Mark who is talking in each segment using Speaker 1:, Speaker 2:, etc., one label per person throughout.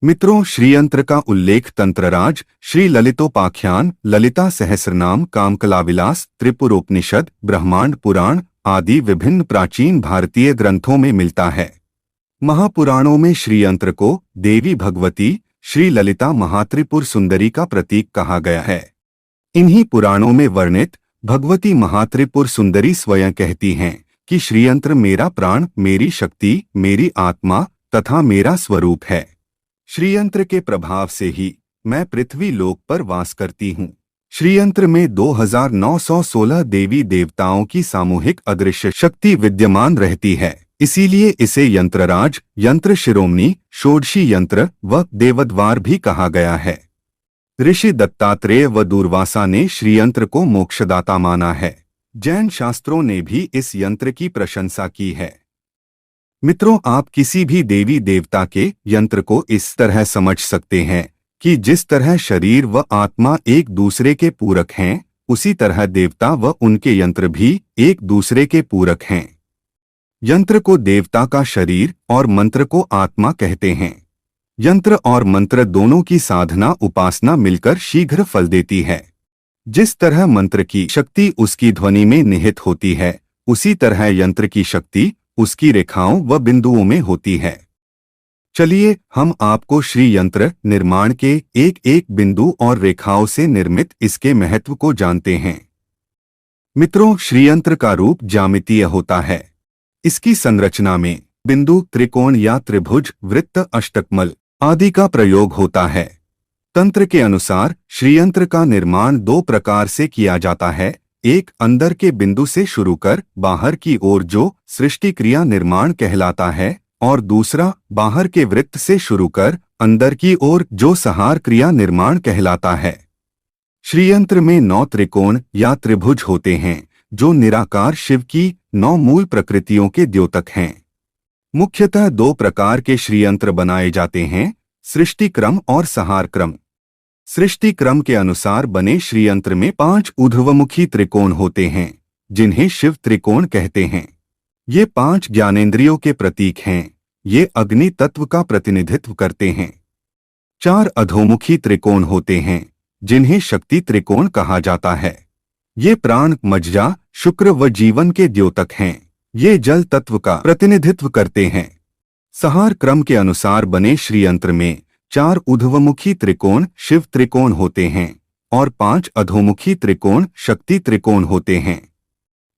Speaker 1: मित्रों, श्रीयंत्र का उल्लेख तंत्रराज, श्री ललितोपाख्यान, ललिता सहस्रनाम, कामकलाविलास, त्रिपुरोपनिषद, ब्रह्मांड पुराण आदि विभिन्न प्राचीन भारतीय ग्रंथों में मिलता है। महापुराणों में श्रीयंत्र को देवी भगवती श्री ललिता महात्रिपुर सुंदरी का प्रतीक कहा गया है। इन्हीं पुराणों में वर्णित भगवती महात्रिपुर सुंदरी स्वयं कहती हैं कि श्रीयंत्र मेरा प्राण, मेरी शक्ति, मेरी आत्मा तथा मेरा स्वरूप है। श्रीयंत्र के प्रभाव से ही मैं पृथ्वी लोक पर वास करती हूँ। श्रीयंत्र में 2916 देवी देवताओं की सामूहिक अदृश्य शक्ति विद्यमान रहती है। इसीलिए इसे यंत्रराज, यंत्र शिरोमणि, षोडशी यंत्र व देवद्वार भी कहा गया है। ऋषि दत्तात्रेय व दूर्वासा ने श्रीयंत्र को मोक्षदाता माना है। जैन शास्त्रों ने भी इस यंत्र की प्रशंसा की है। मित्रों, आप किसी भी देवी देवता के यंत्र को इस तरह समझ सकते हैं कि जिस तरह शरीर व आत्मा एक दूसरे के पूरक हैं, उसी तरह देवता व उनके यंत्र भी एक दूसरे के पूरक हैं। यंत्र को देवता का शरीर और मंत्र को आत्मा कहते हैं। यंत्र और मंत्र दोनों की साधना उपासना मिलकर शीघ्र फल देती है। जिस तरह मंत्र की शक्ति उसकी ध्वनि में निहित होती है, उसी तरह यंत्र की शक्ति उसकी रेखाओं व बिंदुओं में होती है। चलिए हम आपको श्री यंत्र निर्माण के एक एक बिंदु और रेखाओं से निर्मित इसके महत्व को जानते हैं। मित्रों, श्रीयंत्र का रूप ज्यामितीय होता है। इसकी संरचना में बिंदु, त्रिकोण या त्रिभुज, वृत्त, अष्टकमल आदि का प्रयोग होता है। तंत्र के अनुसार श्रीयंत्र का निर्माण दो प्रकार से किया जाता है। एक, अंदर के बिंदु से शुरू कर बाहर की ओर जो सृष्टि क्रिया निर्माण कहलाता है, और दूसरा, बाहर के वृत्त से शुरू कर अंदर की ओर जो संहार क्रिया निर्माण कहलाता है। श्रीयंत्र में 9 त्रिकोण या त्रिभुज होते हैं, जो निराकार शिव की 9 मूल प्रकृतियों के द्योतक हैं। मुख्यतः 2 प्रकार के श्रीयंत्र बनाए जाते हैं, सृष्टि क्रम और संहार क्रम। सृष्टि क्रम के अनुसार बने श्रीयंत्र में 5 ऊर्ध्वमुखी त्रिकोण होते हैं, जिन्हें शिव त्रिकोण कहते हैं। ये 5 ज्ञानेंद्रियों के प्रतीक हैं। ये अग्नि तत्व का प्रतिनिधित्व करते हैं। 4 अधोमुखी त्रिकोण होते हैं, जिन्हें शक्ति त्रिकोण कहा जाता है। ये प्राण, मज्जा, शुक्र व जीवन के द्योतक हैं। ये जल तत्व का प्रतिनिधित्व करते हैं। संहार क्रम के अनुसार बने श्रीयंत्र में 4 ऊर्ध्वमुखी त्रिकोण शिव त्रिकोण होते हैं और 5 अधोमुखी त्रिकोण शक्ति त्रिकोण होते हैं।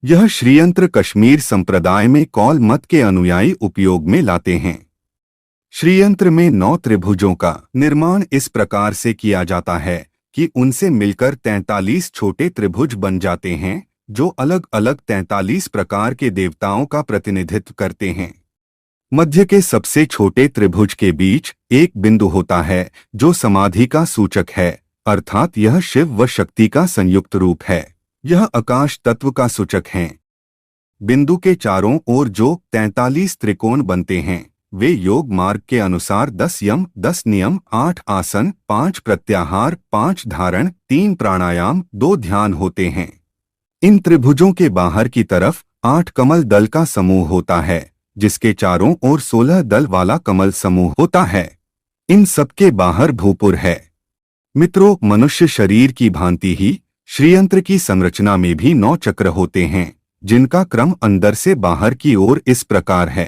Speaker 1: यह श्रीयंत्र कश्मीर संप्रदाय में कौल मत के अनुयायी उपयोग में लाते हैं। श्रीयंत्र में 9 त्रिभुजों का निर्माण इस प्रकार से किया जाता है कि उनसे मिलकर 43 छोटे त्रिभुज बन जाते हैं, जो अलग अलग 43 प्रकार के देवताओं का प्रतिनिधित्व करते हैं। मध्य के सबसे छोटे त्रिभुज के बीच एक बिंदु होता है, जो समाधि का सूचक है, अर्थात यह शिव व शक्ति का संयुक्त रूप है। यह आकाश तत्व का सूचक है। बिंदु के चारों ओर जो 43 त्रिकोण बनते हैं, वे योग मार्ग के अनुसार 10 यम, 10 नियम, 8 आसन, 5 प्रत्याहार, 5 धारण, 3 प्राणायाम, 2 ध्यान होते हैं। इन त्रिभुजों के बाहर की तरफ 8 कमल दल का समूह होता है, जिसके चारों ओर 16 दल वाला कमल समूह होता है। इन सबके बाहर भूपुर है। मित्रों, मनुष्य शरीर की भांति ही श्रीयंत्र की संरचना में भी 9 चक्र होते हैं, जिनका क्रम अंदर से बाहर की ओर इस प्रकार है।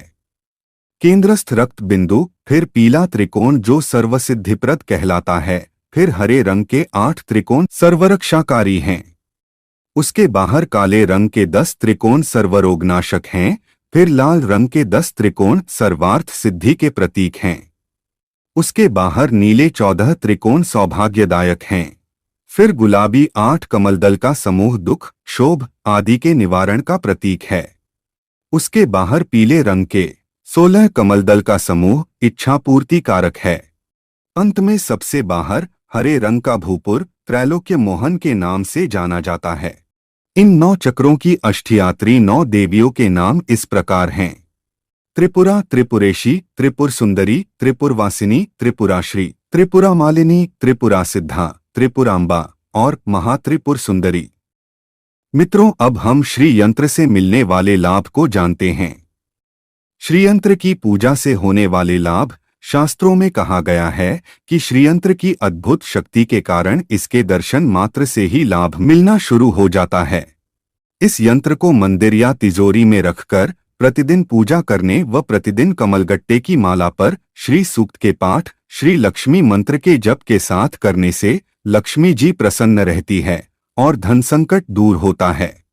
Speaker 1: केंद्रस्थ रक्त बिंदु, फिर पीला त्रिकोण जो सर्वसिद्धिप्रद कहलाता है, फिर हरे रंग के 8 त्रिकोण सर्वरक्षाकारी हैं। उसके बाहर काले रंग के 10 त्रिकोण सर्वरोगनाशक हैं, फिर लाल रंग के 10 त्रिकोण सर्वार्थ सिद्धि के प्रतीक हैं। उसके बाहर नीले 14 त्रिकोण सौभाग्यदायक हैं। फिर गुलाबी 8 कमलदल का समूह दुख, शोभ आदि के निवारण का प्रतीक है। उसके बाहर पीले रंग के 16 कमलदल का समूह इच्छा पूर्ति कारक है। अंत में सबसे बाहर हरे रंग का भूपुर त्रैलोक्य मोहन के नाम से जाना जाता है। इन 9 चक्रों की अष्टयात्री 9 देवियों के नाम इस प्रकार हैं: त्रिपुरा, त्रिपुरेशी, त्रिपुर सुंदरी, त्रिपुरवासिनी, त्रिपुराश्री, त्रिपुरा मालिनी, त्रिपुरा सिद्धा, त्रिपुरांबा और महात्रिपुर सुंदरी। मित्रों, अब हम श्री यंत्र से मिलने वाले लाभ को जानते हैं। श्रीयंत्र की पूजा से होने वाले लाभ शास्त्रों में कहा गया है कि श्रीयंत्र की अद्भुत शक्ति के कारण इसके दर्शन मात्र से ही लाभ मिलना शुरू हो जाता है। इस यंत्र को मंदिर या तिजोरी में रखकर प्रतिदिन पूजा करने व प्रतिदिन कमलगट्टे की माला पर श्री सूक्त के पाठ, श्री लक्ष्मी मंत्र के जप के साथ करने से लक्ष्मी जी प्रसन्न रहती है और धन संकट दूर होता है।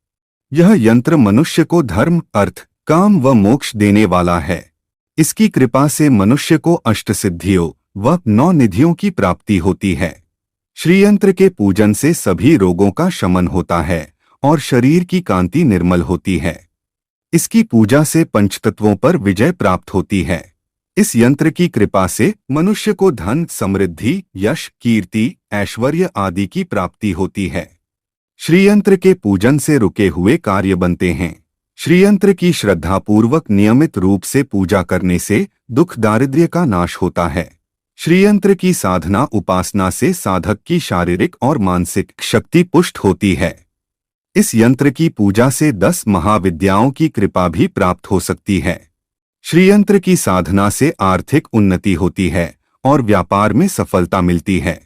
Speaker 1: यह यंत्र मनुष्य को धर्म, अर्थ, काम व मोक्ष देने वाला है। इसकी कृपा से मनुष्य को अष्टसिद्धियों व 9 निधियों की प्राप्ति होती है। श्रीयंत्र के पूजन से सभी रोगों का शमन होता है और शरीर की कांति निर्मल होती है। इसकी पूजा से पंचतत्वों पर विजय प्राप्त होती है। इस यंत्र की कृपा से मनुष्य को धन, समृद्धि, यश, कीर्ति, ऐश्वर्य आदि की प्राप्ति होती है। श्रीयंत्र के पूजन से रुके हुए कार्य बनते हैं। श्रीयंत्र की श्रद्धापूर्वक नियमित रूप से पूजा करने से दुख दारिद्र्य का नाश होता है। श्रीयंत्र की साधना उपासना से साधक की शारीरिक और मानसिक शक्ति पुष्ट होती है। इस यंत्र की पूजा से 10 महाविद्याओं की कृपा भी प्राप्त हो सकती है। श्रीयंत्र की साधना से आर्थिक उन्नति होती है और व्यापार में सफलता मिलती है।